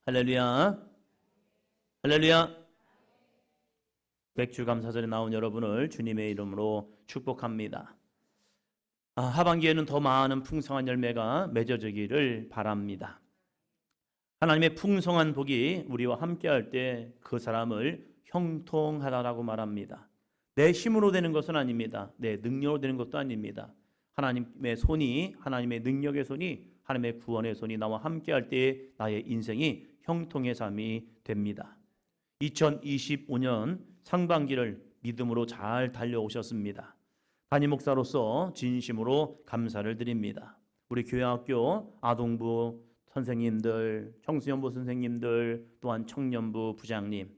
할렐루야. 할렐루야. 백주감사절에 나온 여러분을 주님의 이름으로 축복합니다. 하반기에는 더 많은 풍성한 열매가 맺어지기를 바랍니다. 하나님의 풍성한 복이 우리와 함께할 때 그 사람을 형통하다라고 말합니다. 내 힘으로 되는 것은 아닙니다. 내 능력으로 되는 것도 아닙니다. 하나님의 손이, 하나님의 능력의 손이, 하나님의 구원의 손이 나와 함께할 때 나의 인생이 형통의 삶이 됩니다. 2025년 상반기를 믿음으로 잘 달려오셨습니다. 담임 목사로서 진심으로 감사를 드립니다. 우리 교회학교 아동부 선생님들, 청소년부 선생님들, 또한 청년부 부장님,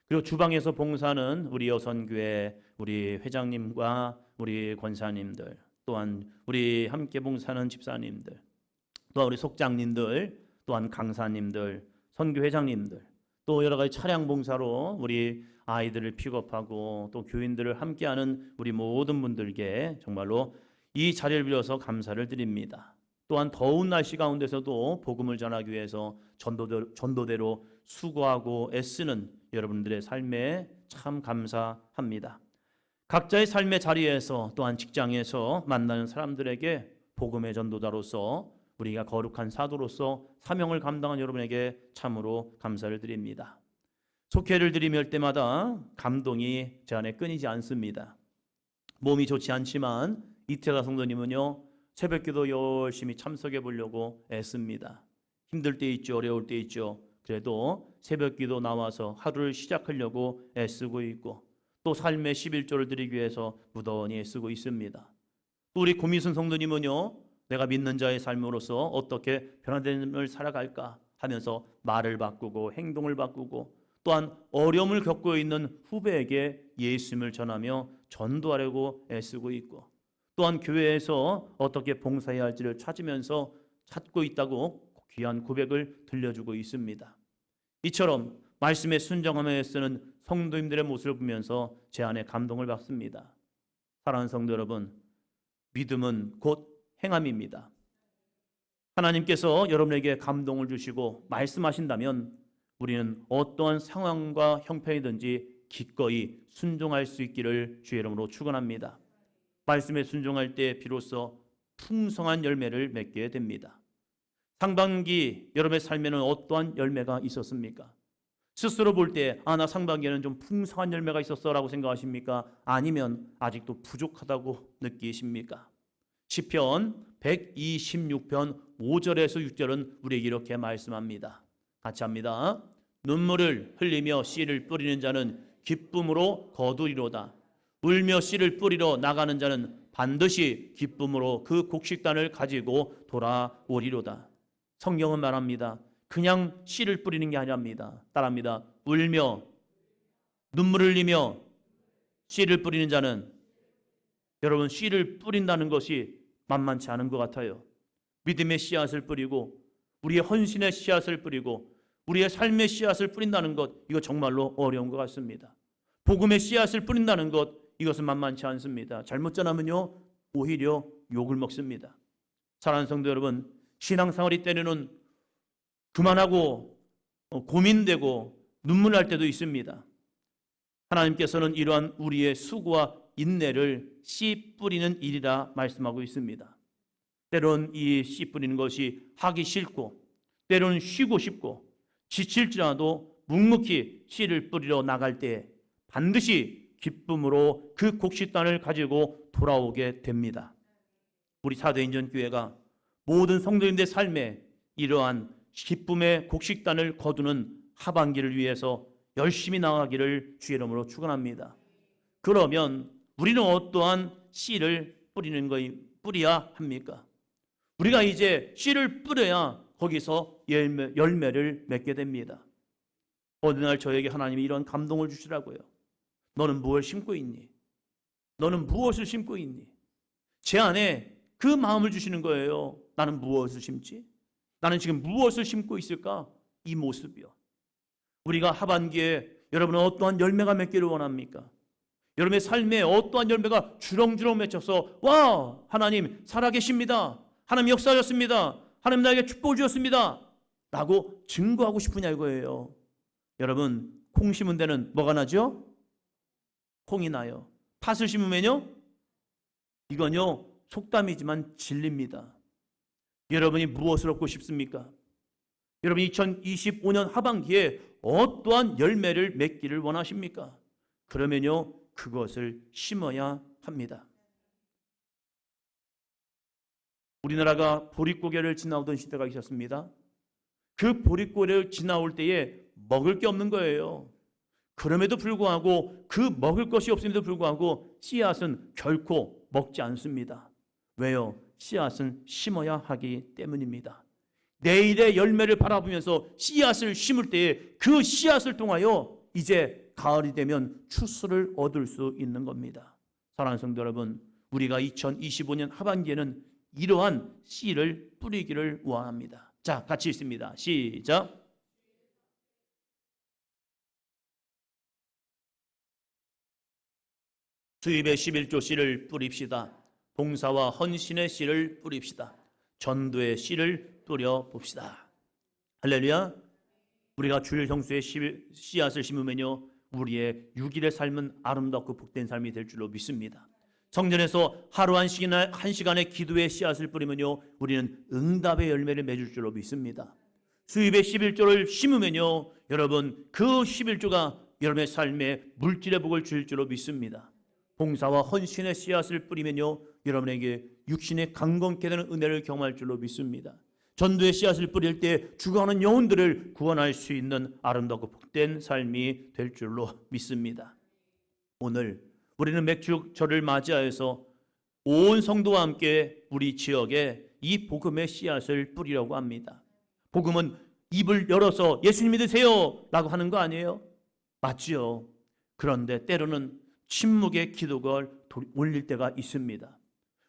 그리고 주방에서 봉사하는 우리 여선교회 우리 회장님과 우리 권사님들, 또한 우리 함께 봉사하는 집사님들, 또한 우리 속장님들, 또한 강사님들, 선교회장님들, 또 여러 가지 차량 봉사로 우리 아이들을 픽업하고 또 교인들을 함께하는 우리 모든 분들께 정말로 이 자리를 빌어서 감사를 드립니다. 또한 더운 날씨 가운데서도 복음을 전하기 위해서 전도대로 수고하고 애쓰는 여러분들의 삶에 참 감사합니다. 각자의 삶의 자리에서 또한 직장에서 만나는 사람들에게 복음의 전도자로서 우리가 거룩한 사도로서 사명을 감당한 여러분에게 참으로 감사를 드립니다. 속회를 드리며 할 때마다 감동이 제 안에 끊이지 않습니다. 몸이 좋지 않지만 이태가 성도님은요, 새벽기도 열심히 참석해 보려고 애씁니다. 힘들 때 있죠, 어려울 때 있죠. 그래도 새벽기도 나와서 하루를 시작하려고 애쓰고 있고, 또 삶의 11조를 드리기 위해서 무던히 애쓰고 있습니다. 또 우리 고미순 성도님은요, 내가 믿는 자의 삶으로서 어떻게 변화된 삶을 살아갈까 하면서 말을 바꾸고 행동을 바꾸고, 또한 어려움을 겪고 있는 후배에게 예수님을 전하며 전도하려고 애쓰고 있고, 또한 교회에서 어떻게 봉사해야 할지를 찾고 있다고 귀한 고백을 들려주고 있습니다. 이처럼 말씀에 순종하며 애쓰는 성도님들의 모습을 보면서 제 안에 감동을 받습니다. 사랑하는 성도 여러분, 믿음은 곧 행함입니다. 하나님께서 여러분에게 감동을 주시고 말씀하신다면 우리는 어떠한 상황과 형편이든지 기꺼이 순종할 수 있기를 주의 이름으로 축원합니다. 말씀에 순종할 때 비로소 풍성한 열매를 맺게 됩니다. 상반기 여러분의 삶에는 어떠한 열매가 있었습니까? 스스로 볼 때 나 상반기에는 좀 풍성한 열매가 있었어 라고 생각하십니까? 아니면 아직도 부족하다고 느끼십니까? 시편 126편 5절에서 6절은 우리에게 이렇게 말씀합니다. 같이 합니다. 눈물을 흘리며 씨를 뿌리는 자는 기쁨으로 거두리로다. 울며 씨를 뿌리러 나가는 자는 반드시 기쁨으로 그 곡식단을 가지고 돌아오리로다. 성경은 말합니다. 그냥 씨를 뿌리는 게 아니랍니다. 따라합니다. 울며 눈물을 흘리며 씨를 뿌리는 자는, 여러분, 씨를 뿌린다는 것이 만만치 않은 것 같아요. 믿음의 씨앗을 뿌리고 우리의 헌신의 씨앗을 뿌리고 우리의 삶의 씨앗을 뿌린다는 것, 이거 정말로 어려운 것 같습니다. 복음의 씨앗을 뿌린다는 것, 이것은 만만치 않습니다. 잘못 전하면요, 오히려 욕을 먹습니다. 사랑하는 성도 여러분, 신앙생활이 때로는 그만하고 고민되고 눈물 날 때도 있습니다. 하나님께서는 이러한 우리의 수고와 인내를 씨 뿌리는 일이라 말씀하고 있습니다. 때로는 이 씨 뿌리는 것이 하기 싫고, 때로는 쉬고 싶고, 지칠지라도 묵묵히 씨를 뿌리러 나갈 때 반드시 기쁨으로 그 곡식단을 가지고 돌아오게 됩니다. 우리 사도인전교회가 모든 성도님들의 삶에 이러한 기쁨의 곡식단을 거두는 하반기를 위해서 열심히 나가기를 주의 이름으로 축원합니다. 그러면 우리는 어떠한 씨를 뿌려야 합니까? 우리가 이제 씨를 뿌려야 거기서 열매를 맺게 됩니다. 어느 날 저에게 하나님이 이런 감동을 주시라고요. 너는 무엇을 심고 있니? 너는 무엇을 심고 있니? 제 안에 그 마음을 주시는 거예요. 나는 무엇을 심지? 나는 지금 무엇을 심고 있을까? 이 모습이요. 우리가 하반기에 여러분은 어떠한 열매가 맺기를 원합니까? 여러분의 삶에 어떠한 열매가 주렁주렁 맺혀서 와, 하나님 살아계십니다. 하나님 역사하셨습니다. 하나님 나에게 축복을 주셨습니다. 라고 증거하고 싶으냐 이거예요. 여러분, 콩 심은 데는 뭐가 나죠? 콩이 나요. 팥을 심으면요? 이건요, 속담이지만 진리입니다. 여러분이 무엇을 얻고 싶습니까? 여러분 2025년 하반기에 어떠한 열매를 맺기를 원하십니까? 그러면요, 그것을 심어야 합니다. 우리나라가 보릿고개를 지나오던 시대가 있었습니다. 그 보릿고개를 지나올 때에 먹을 게 없는 거예요. 그럼에도 불구하고 그 먹을 것이 없음에도 불구하고 씨앗은 결코 먹지 않습니다. 왜요? 씨앗은 심어야 하기 때문입니다. 내일의 열매를 바라보면서 씨앗을 심을 때에 그 씨앗을 통하여 이제 가을이 되면 추수를 얻을 수 있는 겁니다. 사랑하는 성도 여러분, 우리가 2025년 하반기에는 이러한 씨를 뿌리기를 원합니다. 자, 같이 읽습니다. 시작. 수입의 11조 씨를 뿌립시다. 봉사와 헌신의 씨를 뿌립시다. 전도의 씨를 뿌려봅시다. 할렐루야. 우리가 주일 성수의 씨앗을 심으면요, 우리의 6일의 삶은 아름답고 복된 삶이 될 줄로 믿습니다. 성전에서 하루 한 시간의 기도의 씨앗을 뿌리면요, 우리는 응답의 열매를 맺을 줄로 믿습니다. 수입의 11조를 심으면요, 여러분 그 11조가 여러분의 삶에 물질의 복을 줄 줄로 믿습니다. 봉사와 헌신의 씨앗을 뿌리면요, 여러분에게 육신의 강건케 되는 은혜를 경험할 줄로 믿습니다. 전도의 씨앗을 뿌릴 때 죽어가는 영혼들을 구원할 수 있는 아름답고 복된 삶이 될 줄로 믿습니다. 오늘 우리는 맥주절을 맞이하여서 온 성도와 함께 우리 지역에 이 복음의 씨앗을 뿌리려고 합니다. 복음은 입을 열어서 예수님 믿으세요 라고 하는 거 아니에요? 맞지요. 그런데 때로는 침묵의 기도가 올릴 때가 있습니다.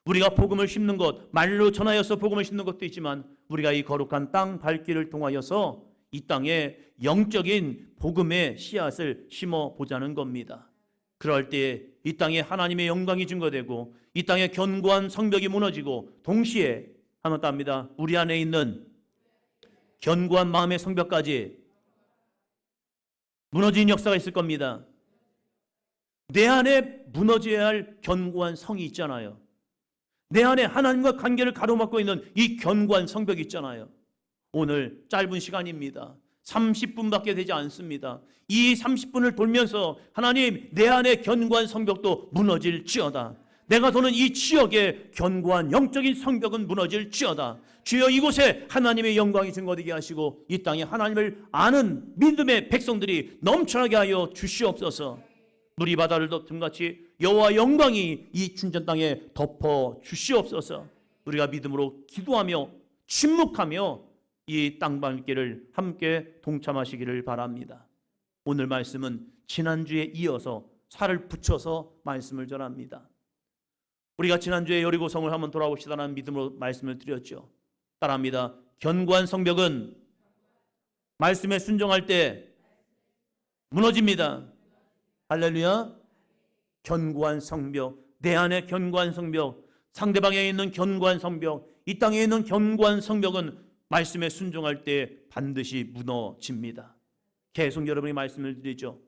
우리가 복음을 심는 것, 말로 전하여서 복음을 심는 것도 있지만 우리가 이 거룩한 땅 밟기를 통하여서 이 땅에 영적인 복음의 씨앗을 심어보자는 겁니다. 그럴 때 이 땅에 하나님의 영광이 증거되고 이 땅에 견고한 성벽이 무너지고 동시에 한번 답니다. 우리 안에 있는 견고한 마음의 성벽까지 무너진 역사가 있을 겁니다. 내 안에 무너져야 할 견고한 성이 있잖아요. 내 안에 하나님과 관계를 가로막고 있는 이 견고한 성벽이 있잖아요. 오늘 짧은 시간입니다. 30분밖에 되지 않습니다. 이 30분을 돌면서 하나님, 내 안에 견고한 성벽도 무너질지어다. 내가 도는 이 지역의 견고한 영적인 성벽은 무너질지어다. 주여, 이곳에 하나님의 영광이 증거되게 하시고 이 땅에 하나님을 아는 믿음의 백성들이 넘쳐나게 하여 주시옵소서. 물이 바다를 덮음같이 여호와 영광이 이 춘전 땅에 덮어 주시옵소서. 우리가 믿음으로 기도하며 침묵하며 이 땅밟기를 함께 동참하시기를 바랍니다. 오늘 말씀은 지난주에 이어서 살을 붙여서 말씀을 전합니다. 우리가 지난주에 여리고성을 한번 돌아봅시다라는 믿음으로 말씀을 드렸죠. 따라합니다. 견고한 성벽은 말씀에 순종할 때 무너집니다. 할렐루야. 견고한 성벽, 내 안에 견고한 성벽, 상대방에 있는 견고한 성벽, 이 땅에 있는 견고한 성벽은 말씀에 순종할 때 반드시 무너집니다. 계속 여러분이 말씀을 드리죠.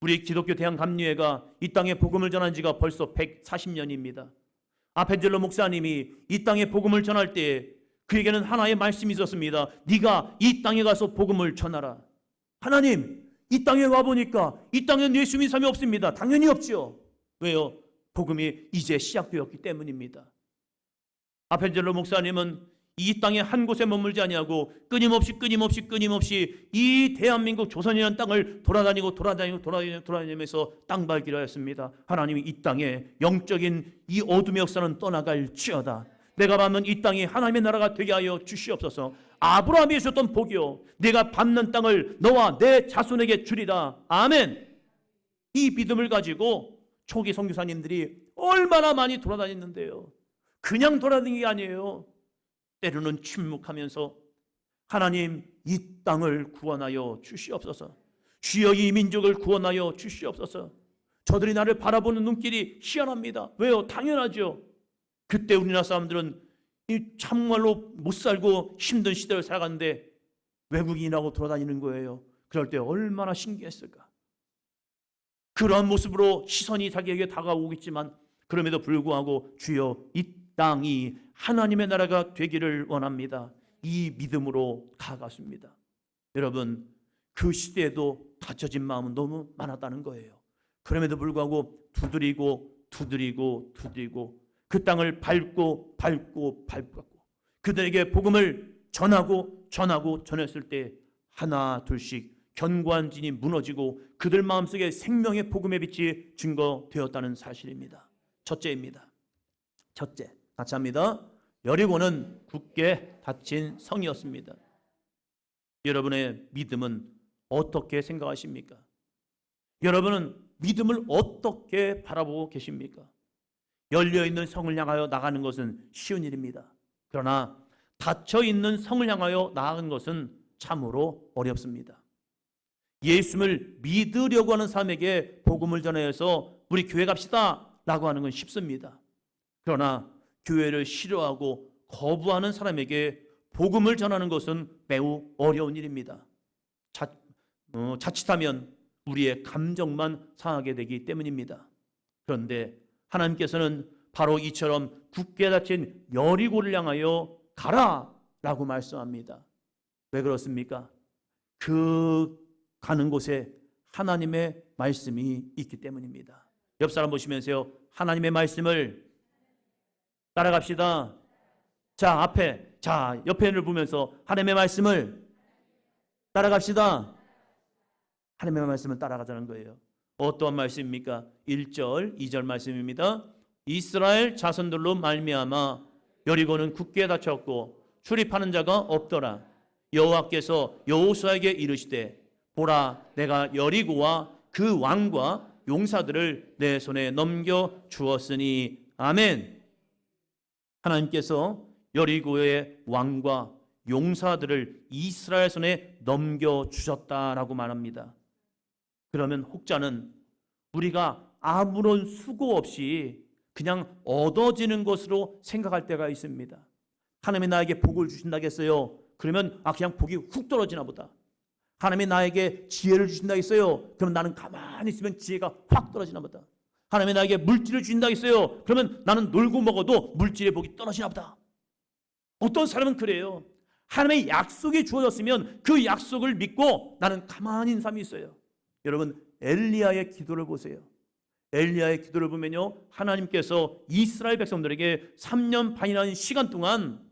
우리 기독교 대한감리회가 이 땅에 복음을 전한 지가 벌써 140년입니다. 아펜젤로 목사님이 이 땅에 복음을 전할 때 그에게는 하나의 말씀이 있었습니다. 네가 이 땅에 가서 복음을 전하라. 하나님, 이 땅에 와보니까 이 땅에는 예수 믿는 사람이 없습니다. 당연히 없지요. 왜요? 복음이 이제 시작되었기 때문입니다. 아펜젤로 목사님은 이 땅에 한 곳에 머물지 아니하고 끊임없이 이 대한민국 조선이라는 땅을 돌아다니면서 땅밟기를 하였습니다. 하나님이 이 땅에 영적인 이 어둠의 역사는 떠나갈지어다. 내가 밟는 이 땅이 하나님의 나라가 되게 하여 주시옵소서. 아브라함이 주셨던 복이요, 내가 밟는 땅을 너와 내 자손에게 주리라. 아멘. 이 믿음을 가지고 초기 선교사님들이 얼마나 많이 돌아다녔는데요. 그냥 돌아다니는 게 아니에요. 때로는 침묵하면서 하나님, 이 땅을 구원하여 주시옵소서. 주여, 이 민족을 구원하여 주시옵소서. 저들이 나를 바라보는 눈길이 희한합니다. 왜요? 당연하죠. 그때 우리나라 사람들은 참말로 못 살고 힘든 시대를 살아갔는데 외국인이라고 돌아다니는 거예요. 그럴 때 얼마나 신기했을까. 그러한 모습으로 시선이 자기에게 다가오겠지만 그럼에도 불구하고 주여 이 땅이 하나님의 나라가 되기를 원합니다. 이 믿음으로 가갔습니다. 여러분, 그 시대에도 닫혀진 마음은 너무 많았다는 거예요. 그럼에도 불구하고 두드리고 그 땅을 밟고 그들에게 복음을 전했을 때 하나 둘씩 견고한 진이 무너지고 그들 마음속에 생명의 복음의 빛이 증거되었다는 사실입니다. 첫째입니다. 첫째, 같이 합니다. 여리고는 굳게 닫힌 성이었습니다. 여러분의 믿음은 어떻게 생각하십니까? 여러분은 믿음을 어떻게 바라보고 계십니까? 열려있는 성을 향하여 나가는 것은 쉬운 일입니다. 그러나 닫혀있는 성을 향하여 나아가는 것은 참으로 어렵습니다. 예수님을 믿으려고 하는 사람에게 복음을 전해서 우리 교회 갑시다 라고 하는 건 쉽습니다. 그러나 교회를 싫어하고 거부하는 사람에게 복음을 전하는 것은 매우 어려운 일입니다. 자칫하면 우리의 감정만 상하게 되기 때문입니다. 그런데 하나님께서는 바로 이처럼 굳게 닫힌 여리고를 향하여 가라 라고 말씀합니다. 왜 그렇습니까? 그 가는 곳에 하나님의 말씀이 있기 때문입니다. 옆 사람 보시면서요, 하나님의 말씀을 따라갑시다. 자, 옆에를 보면서 하나님의 말씀을 따라갑시다. 하나님의 말씀을 따라가자는 거예요. 어떠한 말씀입니까? 1절, 2절 말씀입니다. 이스라엘 자손들로 말미암아 여리고는 굳게 닫혔고 출입하는 자가 없더라. 여호와께서 여호수아에게 이르시되 보라, 내가 여리고와 그 왕과 용사들을 내 손에 넘겨 주었으니. 아멘. 하나님께서 여리고의 왕과 용사들을 이스라엘 손에 넘겨 주셨다라고 말합니다. 그러면 혹자는 우리가 아무런 수고 없이 그냥 얻어지는 것으로 생각할 때가 있습니다. 하나님이 나에게 복을 주신다겠어요? 그러면 그냥 복이 훅 떨어지나 보다. 하나님이 나에게 지혜를 주신다겠어요? 그럼 나는 가만히 있으면 지혜가 확 떨어지나 보다. 하나님이 나에게 물질을 주신다겠어요? 그러면 나는 놀고 먹어도 물질의 복이 떨어지나 보다. 어떤 사람은 그래요. 하나님의 약속이 주어졌으면 그 약속을 믿고 나는 가만히 있는 사람이 있어요. 여러분, 엘리야의 기도를 보세요. 엘리야의 기도를 보면요, 하나님께서 이스라엘 백성들에게 3년 반이라는 시간 동안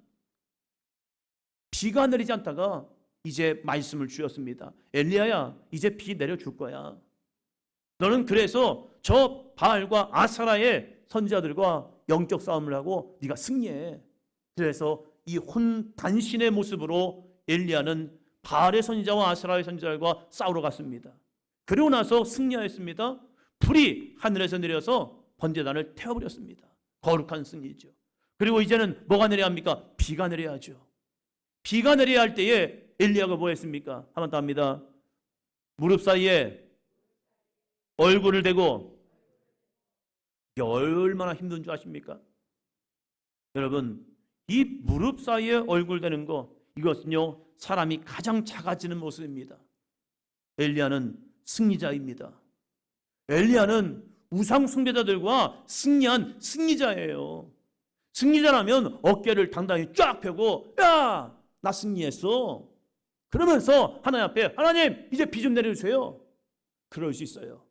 비가 내리지 않다가 이제 말씀을 주셨습니다. 엘리야야, 이제 비 내려줄 거야. 너는 그래서 저 바알과 아사라의 선지자들과 영적 싸움을 하고 네가 승리해. 그래서 이 혼단신의 모습으로 엘리야는 바알의 선지자와 아사라의 선지자들과 싸우러 갔습니다. 그리고 나서 승리하였습니다. 불이 하늘에서 내려서 번제단을 태워버렸습니다. 거룩한 승리죠. 그리고 이제는 뭐가 내려야 합니까? 비가 내려야죠. 비가 내려야 할 때에 엘리야가 뭐 했습니까? 한 번 더 합니다. 무릎 사이에 얼굴을 대고. 이게 얼마나 힘든 줄 아십니까? 여러분, 이 무릎 사이에 얼굴 대는 거, 이것은요, 사람이 가장 작아지는 모습입니다. 엘리야는 승리자입니다. 엘리야는 우상 숭배자들과 승리한 승리자예요. 승리자라면 어깨를 당당히 쫙 펴고, 야, 나 승리했어. 그러면서 하나님 앞에, 하나님 이제 비 좀 내려주세요. 그럴 수 있어요.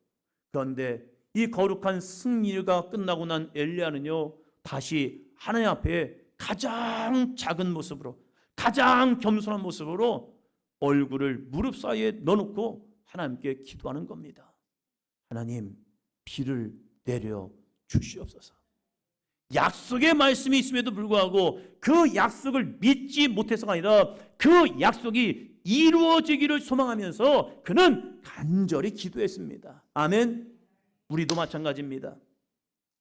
그런데 이 거룩한 승리가 끝나고 난 엘리야는요, 다시 하나님 앞에 가장 작은 모습으로, 가장 겸손한 모습으로 얼굴을 무릎 사이에 넣어놓고 하나님께 기도하는 겁니다. 하나님, 비를 내려 주시옵소서. 약속의 말씀이 있음에도 불구하고 그 약속을 믿지 못해서가 아니라 그 약속이 이루어지기를 소망하면서 그는 간절히 기도했습니다. 아멘. 우리도 마찬가지입니다.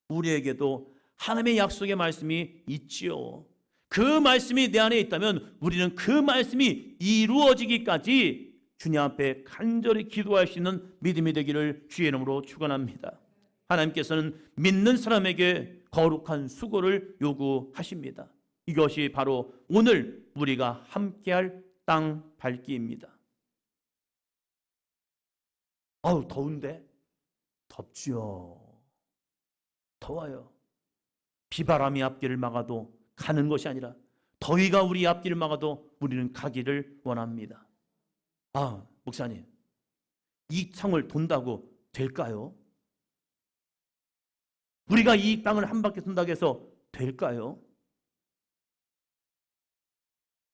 우리에게도 하나님의 약속의 말씀이 있지요. 그 말씀이 내 안에 있다면 우리는 그 말씀이 이루어지기까지 주님 앞에 간절히 기도할 수 있는 믿음이 되기를 주의 이름으로 축원합니다. 하나님께서는 믿는 사람에게 거룩한 수고를 요구하십니다. 이것이 바로 오늘 우리가 함께할 땅 밟기입니다. 아우, 더운데? 덥지요. 더워요. 비바람이 앞길을 막아도 가는 것이 아니라 더위가 우리 앞길을 막아도 우리는 가기를 원합니다. 아, 목사님, 이 땅을 돈다고 될까요? 우리가 이 땅을 한 바퀴 돈다고 해서 될까요?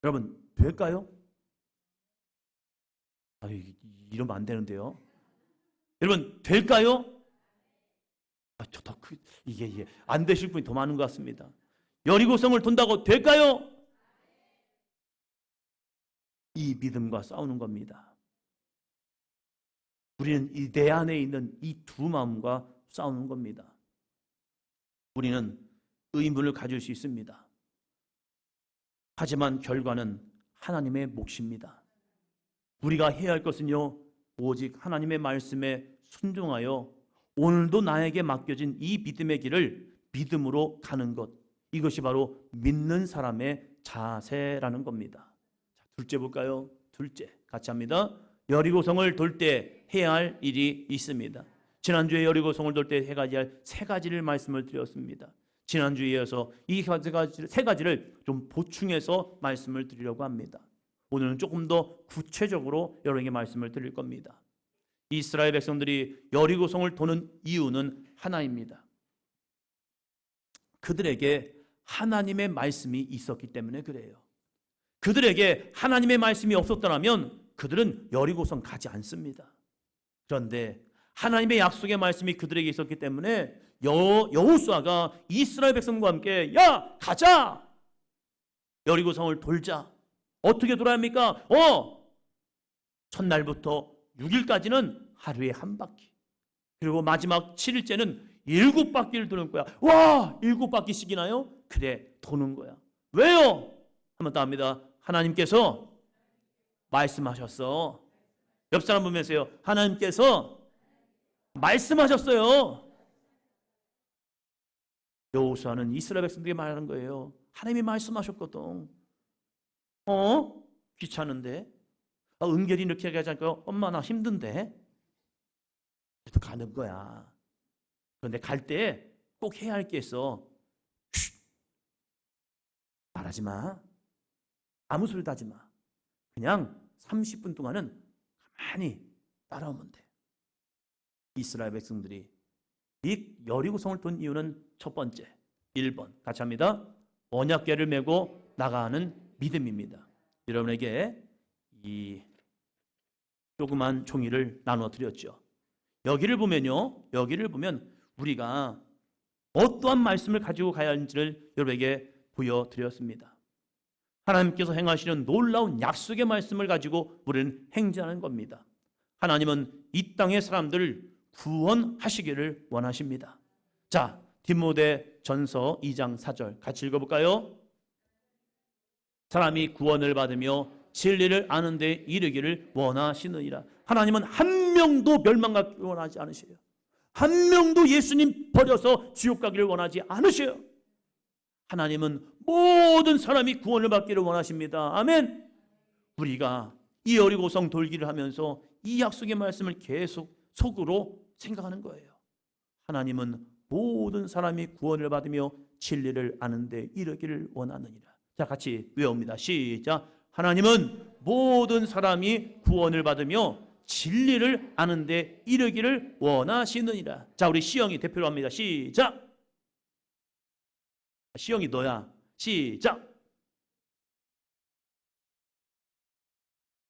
여러분, 될까요? 아, 이러면 안 되는데요. 여러분, 될까요? 아, 이게 안 되실 분이 더 많은 것 같습니다. 여리고성을 돈다고 될까요? 이 믿음과 싸우는 겁니다. 우리는 내 안에 있는 이 두 마음과 싸우는 겁니다. 우리는 의문을 가질 수 있습니다. 하지만 결과는 하나님의 몫입니다. 우리가 해야 할 것은요, 오직 하나님의 말씀에 순종하여 오늘도 나에게 맡겨진 이 믿음의 길을 믿음으로 가는 것, 이것이 바로 믿는 사람의 자세라는 겁니다. 자, 둘째 볼까요? 둘째, 같이 합니다. 여리고성을 돌 때 해야 할 일이 있습니다. 지난주에 여리고성을 돌 때 해야 할 세 가지를 말씀을 드렸습니다. 지난주에 이어서 이 세 가지를 좀 보충해서 말씀을 드리려고 합니다. 오늘은 조금 더 구체적으로 여러분에게 말씀을 드릴 겁니다. 이스라엘 백성들이 여리고성을 도는 이유는 하나입니다. 그들에게 하나님의 말씀이 있었기 때문에 그래요. 그들에게 하나님의 말씀이 없었더라면 그들은 여리고성 가지 않습니다. 그런데 하나님의 약속의 말씀이 그들에게 있었기 때문에 여호수아가 이스라엘 백성과 함께 야, 가자! 여리고성을 돌자. 어떻게 돌아야 합니까? 첫날부터 6일까지는 하루에 한 바퀴, 그리고 마지막 7일째는 7바퀴를 도는 거야. 와, 7바퀴씩이나요? 그래, 도는 거야. 왜요? 한번 더 합니다. 하나님께서 말씀하셨어. 옆 사람 보면서요, 하나님께서 말씀하셨어요. 여호수아는 이스라엘 백성들에게 말하는 거예요. 하나님이 말씀하셨거든. 귀찮은데? 은결이 이렇게 얘기하지 않고 엄마 나 힘든데? 그래도 가는 거야. 그런데 갈 때 꼭 해야 할 게 있어. 말하지 마. 아무 소리도 하지 마. 그냥 30분 동안은 가만히 따라오면 돼. 이스라엘 백성들이 이 여리고성을 돈 이유는 첫 번째, 1번 같이 합니다. 언약궤를 메고 나가는 믿음입니다. 여러분에게 이 조그만 종이를 나눠 드렸죠. 여기를 보면요, 여기를 보면 우리가 어떠한 말씀을 가지고 가야 하는지를 여러분에게 보여드렸습니다. 하나님께서 행하시는 놀라운 약속의 말씀을 가지고 우리는 행진하는 겁니다. 하나님은 이 땅의 사람들을 구원하시기를 원하십니다. 자, 디모데전서 2장 4절 같이 읽어볼까요? 사람이 구원을 받으며 진리를 아는 데 이르기를 원하시느니라. 하나님은 한 명도 멸망하기를 원하지 않으셔요. 한 명도 예수님 버려서 지옥 가기를 원하지 않으셔요. 하나님은 모든 사람이 구원을 받기를 원하십니다. 아멘. 우리가 이 여리고성 돌기를 하면서 이 약속의 말씀을 계속 속으로 생각하는 거예요. 하나님은 모든 사람이 구원을 받으며 진리를 아는 데 이르기를 원하느니라. 자, 같이 외웁니다. 시작. 하나님은 모든 사람이 구원을 받으며 진리를 아는 데 이르기를 원하시느니라. 자, 우리 시영이 대표로 합니다. 시작. 시영이 너야. 시작.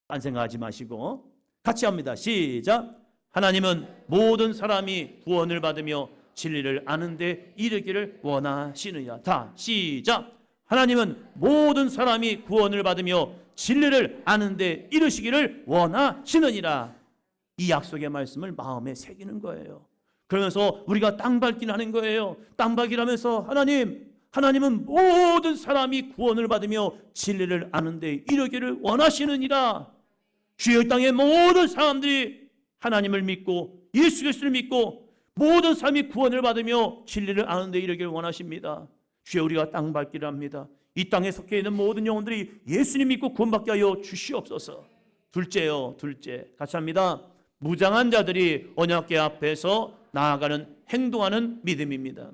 딴 생각하지 마시고 같이 합니다. 시작. 하나님은 모든 사람이 구원을 받으며 진리를 아는 데 이르기를 원하시느니라. 다 시작. 하나님은 모든 사람이 구원을 받으며 진리를 아는 데 이르시기를 원하시느니라. 이 약속의 말씀을 마음에 새기는 거예요. 그러면서 우리가 땅밟기를 하는 거예요. 땅밟기를 하면서 하나님은 모든 사람이 구원을 받으며 진리를 아는 데 이르기를 원하시느니라. 주의 땅의 모든 사람들이 하나님을 믿고 예수 그리스도를 믿고 모든 사람이 구원을 받으며 진리를 아는 데 이르기를 원하십니다. 주여, 우리가 땅 밟기를 합니다. 이 땅에 속해 있는 모든 영혼들이 예수님 믿고 구원받게 하여 주시옵소서. 둘째요, 둘째. 같이 합니다. 무장한 자들이 언약궤 앞에서 나아가는 행동하는 믿음입니다.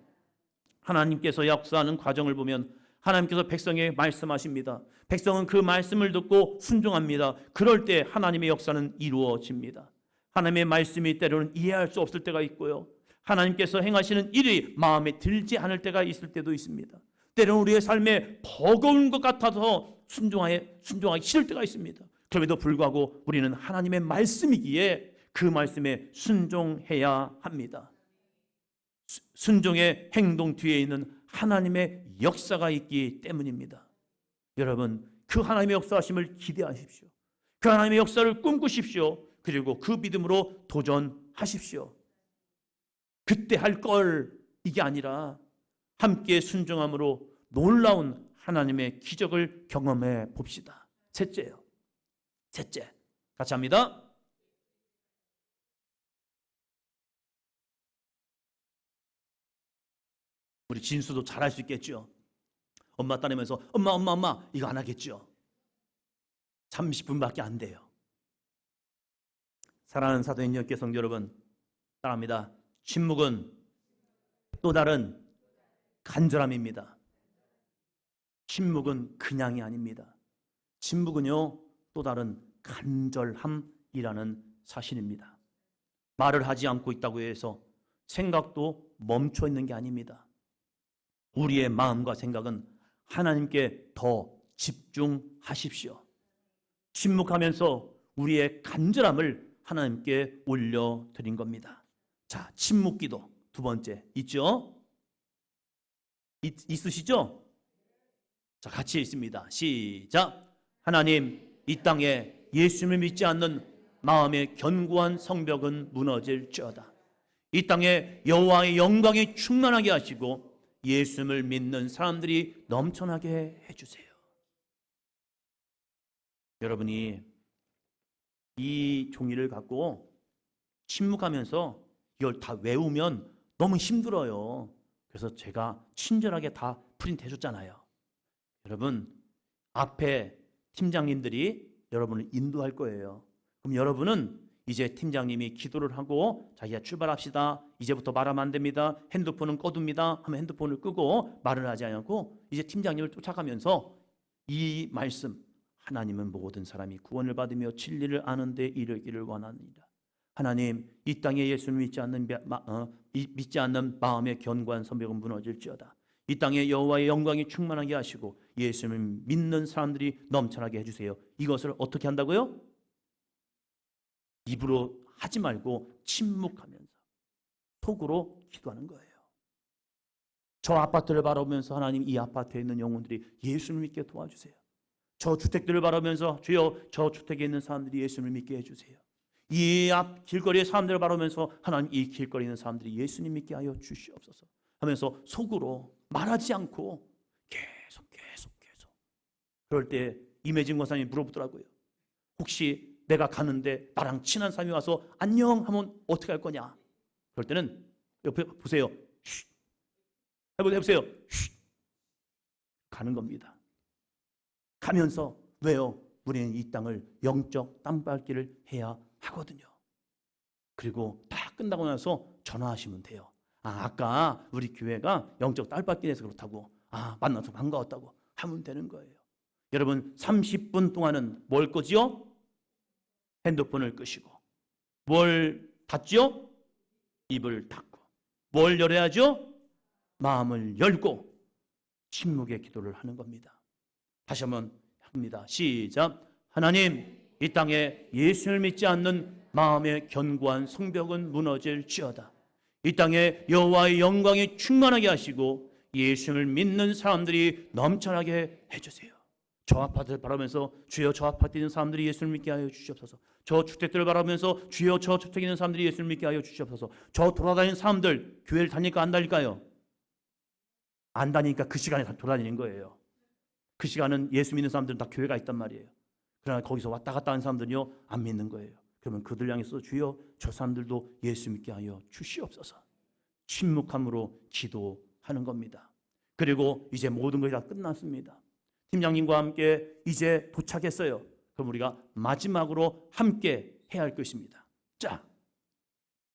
하나님께서 역사하는 과정을 보면 하나님께서 백성에게 말씀하십니다. 백성은 그 말씀을 듣고 순종합니다. 그럴 때 하나님의 역사는 이루어집니다. 하나님의 말씀이 때로는 이해할 수 없을 때가 있고요. 하나님께서 행하시는 일이 마음에 들지 않을 때가 있을 때도 있습니다. 때로는 우리의 삶에 버거운 것 같아서 순종하기 싫을 때가 있습니다. 그럼에도 불구하고 우리는 하나님의 말씀이기에 그 말씀에 순종해야 합니다. 순종의 행동 뒤에 있는 하나님의 역사가 있기 때문입니다. 여러분, 그 하나님의 역사하심을 기대하십시오. 그 하나님의 역사를 꿈꾸십시오. 그리고 그 믿음으로 도전하십시오. 그때 할 걸 이게 아니라 함께 순종함으로 놀라운 하나님의 기적을 경험해 봅시다. 셋째요. 셋째. 같이 합니다. 우리 진수도 잘할 수 있겠죠. 엄마 따르면서 엄마 이거 안 하겠죠. 30분밖에 안 돼요. 사랑하는 사도인 여께 성도 여러분, 따라합니다. 침묵은 또 다른 간절함입니다. 침묵은 그냥이 아닙니다. 침묵은요, 또 다른 간절함이라는 사실입니다. 말을 하지 않고 있다고 해서 생각도 멈춰 있는 게 아닙니다. 우리의 마음과 생각은 하나님께 더 집중하십시오. 침묵하면서 우리의 간절함을 하나님께 올려드린 겁니다. 자, 침묵기도 두 번째 있죠? 있으시죠? 자, 같이 있습니다. 시작. 하나님, 이 땅에 예수님을 믿지 않는 마음의 견고한 성벽은 무너질지어다. 이 땅에 여호와의 영광이 충만하게 하시고 예수님을 믿는 사람들이 넘쳐나게 해주세요. 여러분이 이 종이를 갖고 침묵하면서 이걸 다 외우면 너무 힘들어요. 그래서 제가 친절하게 다 프린트 해줬잖아요. 여러분, 앞에 팀장님들이 여러분을 인도할 거예요. 그럼 여러분은 이제 팀장님이 기도를 하고 자기가 출발합시다. 이제부터 말하면 안 됩니다. 핸드폰은 꺼둡니다. 하면 핸드폰을 끄고 말을 하지 않고 이제 팀장님을 쫓아가면서 이 말씀, 하나님은 모든 사람이 구원을 받으며 진리를 아는 데 이르기를 원하느니라. 하나님, 이 땅에 예수를 믿지 않는 마음의 견고한 성벽은 무너질지어다. 이 땅에 여호와의 영광이 충만하게 하시고 예수를 믿는 사람들이 넘쳐나게 해주세요. 이것을 어떻게 한다고요? 입으로 하지 말고 침묵하면서 속으로 기도하는 거예요. 저 아파트를 바라보면서 하나님, 이 아파트에 있는 영혼들이 예수를 믿게 도와주세요. 저 주택들을 바라보면서 주여, 저 주택에 있는 사람들이 예수를 믿게 해주세요. 이 앞 길거리의 사람들을 바라보면서 하나님, 이 길거리에 있는 사람들이 예수님 믿게 하여 주시옵소서 하면서 속으로 말하지 않고 계속 그럴 때 임혜진 권사님이 물어보더라고요. 혹시 내가 가는데 나랑 친한 사람이 와서 안녕 하면 어떻게 할 거냐? 그럴 때는 옆에 보세요. 쉿. 해보세요. 쉿. 가는 겁니다. 가면서 왜요? 우리는 이 땅을 영적 땅밟기를 해야 하거든요. 그리고 다 끝나고 나서 전화하시면 돼요. 아까 우리 교회가 영적 땅밟기에 대해서 그렇다고, 만나서 반가웠다고 하면 되는 거예요. 여러분, 30분 동안은 뭘 끄지요? 핸드폰을 끄시고. 뭘 닫죠? 입을 닫고. 뭘 열어야죠? 마음을 열고 침묵의 기도를 하는 겁니다. 다시 한번 합니다. 시작. 하나님, 이 땅에 예수를 믿지 않는 마음의 견고한 성벽은 무너질지어다. 이 땅에 여호와의 영광이 충만하게 하시고 예수를 믿는 사람들이 넘쳐나게 해주세요. 저 아파트를 바라보면서 주여, 저 아파트에 있는 사람들이 예수를 믿게 하여 주시옵소서. 저 주택들을 바라보면서 주여, 저 주택에 있는 사람들이 예수를 믿게 하여 주시옵소서. 저 돌아다니는 사람들 교회를 다닐까 안 다닐까요? 안 다니니까 그 시간에 다 돌아다니는 거예요. 그 시간은 예수 믿는 사람들은 다 교회가 있단 말이에요. 그러나 거기서 왔다 갔다 하는 사람들은요, 안 믿는 거예요. 그러면 그들 향해서 주여, 저 사람들도 예수 믿게 하여 주시옵소서. 침묵함으로 기도하는 겁니다. 그리고 이제 모든 것이 다 끝났습니다. 팀장님과 함께 이제 도착했어요. 그럼 우리가 마지막으로 함께 해야 할 것입니다. 자,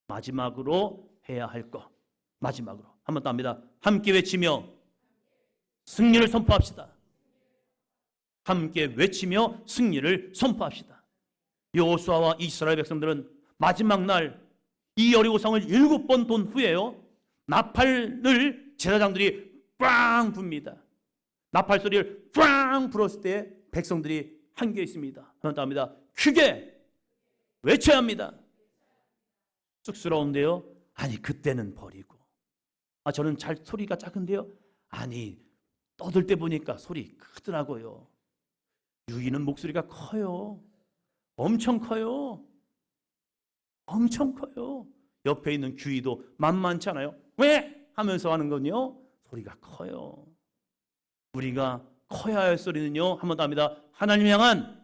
마지막으로 해야 할 것. 마지막으로 한 번 더 합니다. 함께 외치며 승리를 선포합시다. 함께 외치며 승리를 선포합시다. 여호수아와 이스라엘 백성들은 마지막 날 이 여리고성을 7번 돈 후에요, 나팔을 제사장들이 빵 붑니다. 나팔 소리를 빵 불었을 때 백성들이 한게 있습니다. 한 번 더 합니다. 크게 외쳐야 합니다. 쑥스러운데요? 아니, 그때는 버리고. 저는 잘 소리가 작은데요? 아니, 떠들 때 보니까 소리 크더라고요. 유이는 목소리가 커요. 엄청 커요. 엄청 커요. 옆에 있는 규이도 만만치 않아요. 왜? 하면서 하는 건요, 소리가 커요. 우리가 커야 할 소리는요, 한 번 더 합니다. 하나님 향한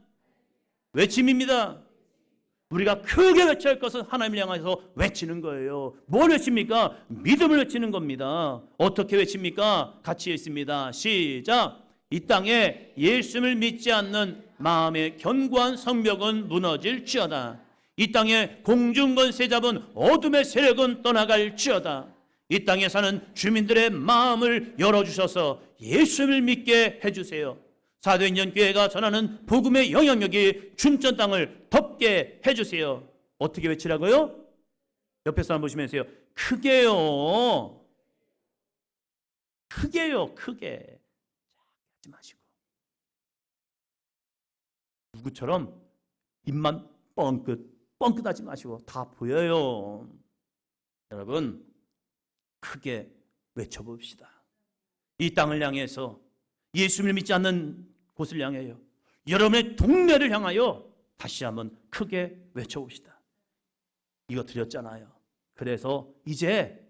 외침입니다. 우리가 크게 외쳐야 할 것은 하나님을 향해서 외치는 거예요. 뭘 외칩니까? 믿음을 외치는 겁니다. 어떻게 외칩니까? 같이 읽습니다. 시작! 이 땅에 예수를 믿지 않는 마음의 견고한 성벽은 무너질지어다. 이 땅에 공중권세 잡은 어둠의 세력은 떠나갈지어다. 이 땅에 사는 주민들의 마음을 열어주셔서 예수를 믿게 해주세요. 사도행전 교회가 전하는 복음의 영향력이 춘천 땅을 덮게 해주세요. 어떻게 외치라고요? 옆에 사람 보시면서요. 크게요. 크게요. 크게. 하지 마시고. 누구처럼 입만 뻥끗하지 마시고 다 보여요. 여러분, 크게 외쳐봅시다. 이 땅을 향해서, 예수를 믿지 않는 곳을 향하여, 여러분의 동네를 향하여 다시 한번 크게 외쳐봅시다. 이거 드렸잖아요. 그래서 이제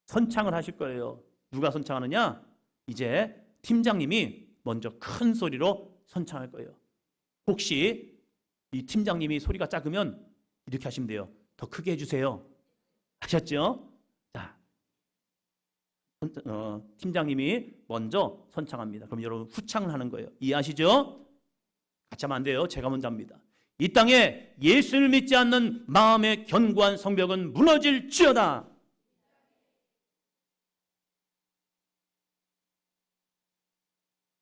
선창을 하실 거예요. 누가 선창하느냐? 이제 팀장님이 먼저 큰 소리로 선창할 거예요. 혹시 이 팀장님이 소리가 작으면 이렇게 하시면 돼요. 더 크게 해주세요. 하셨죠? 자, 팀장님이 먼저 선창합니다. 그럼 여러분 후창을 하는 거예요. 이해하시죠? 같이 하면 안 돼요. 제가 먼저 합니다. 이 땅에 예수를 믿지 않는 마음의 견고한 성벽은 무너질지어다.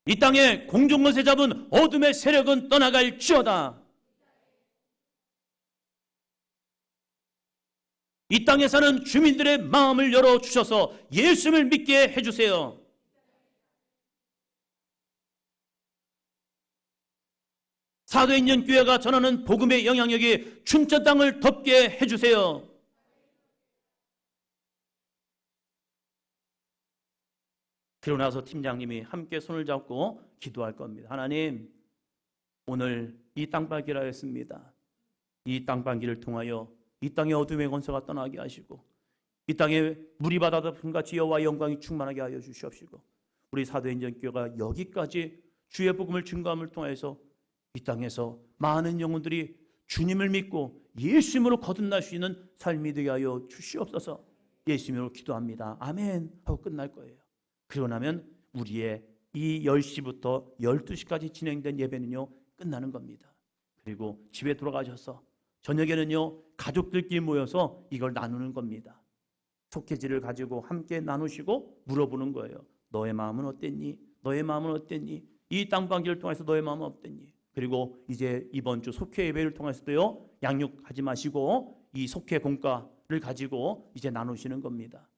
이 땅에 공중권세 잡은 어둠의 세력은 떠나갈지어다. 이 땅에 사는 주민들의 마음을 열어주셔서 예수를 믿게 해주세요. 사도행전 교회가 전하는 복음의 영향력이 춘천 땅을 덮게 해주세요. 그러고 나서 팀장님이 함께 손을 잡고 기도할 겁니다. 하나님, 오늘 이 땅밟기라 했습니다. 이 땅밟기를 통하여 이 땅의 어둠의 권세가 떠나게 하시고, 이 땅에 물이 바다덮은 같이 여호와의 영광이 충만하게 하여 주시옵시고, 우리 사도행전 교회가 여기까지 주의 복음을 증거함을 통해서 이 땅에서 많은 영혼들이 주님을 믿고 예수님으로 거듭날 수 있는 삶이 되게 하여 주시옵소서. 예수님으로 기도합니다. 아멘 하고 끝날 거예요. 그러고 나면 우리의 이 10시부터 12시까지 진행된 예배는요, 끝나는 겁니다. 그리고 집에 돌아가셔서 저녁에는요, 가족들끼리 모여서 이걸 나누는 겁니다. 속죄제를 가지고 함께 나누시고 물어보는 거예요. 너의 마음은 어땠니? 너의 마음은 어땠니? 이 땅방기를 통해서 너의 마음은 어땠니? 그리고 이제 이번 주 속회 예배를 통해서도요, 양육하지 마시고 이 속회 공과를 가지고 이제 나누시는 겁니다.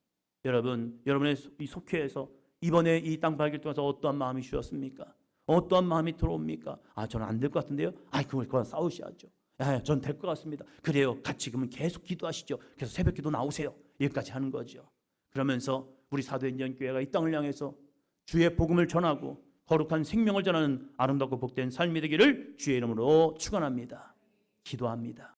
여러분, 여러분의 이 속회에서 이번에 이 땅밟기를 통해서 어떠한 마음이 주셨습니까? 어떠한 마음이 들어옵니까? 저는 안 될 것 같은데요? 그건 싸우셔야죠. 전 될 것 같습니다. 그래요. 같이 그러면 계속 기도하시죠. 그래서 새벽 기도 나오세요. 여기까지 하는 거죠. 그러면서 우리 사도행전 교회가 이 땅을 향해서 주의 복음을 전하고 거룩한 생명을 전하는 아름답고 복된 삶이 되기를 주의 이름으로 축원합니다. 기도합니다.